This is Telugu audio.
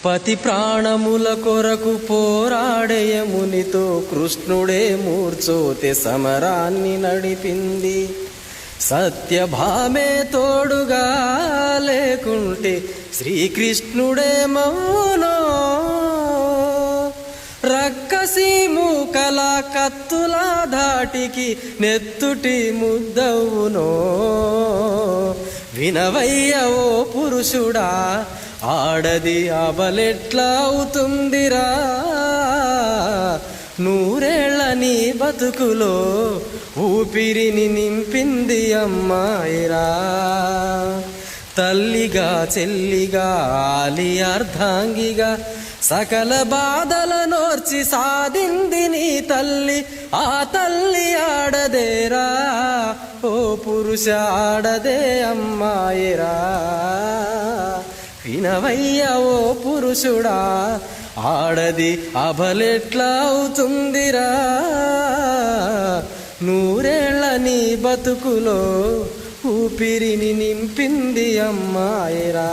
పతి ప్రాణముల కొరకు పోరాడే మునితో కృష్ణుడే మూర్చోతే సమరాన్ని నడిపింది. సత్యభామే తోడుగా లేకుంటే శ్రీకృష్ణుడే మౌనో. రక్కసి మూకల కత్తుల ధాటికి నెత్తుటి ముద్దవునో. వినవయ్య ఓ పురుషుడా, ఆడది అబలెట్లా అవుతుందిరా. నూరేళ్ల నీ బతుకులో ఊపిరిని నింపింది అమ్మాయిరా. తల్లిగా చెల్లిగా ఆలి అర్ధాంగిగా సకల బాధల నోర్చి సాధింది నీ తల్లి. ఆ తల్లి ఆడదేరా, ఓ పురుష ఆడదే అమ్మాయిరా. వినవయ్య ఓ పురుషుడా, ఆడది అబలెట్లా అవుతుందిరా. నూరేళ్ల నీ బతుకులో ఊపిరిని నింపింది అమ్మాయిరా.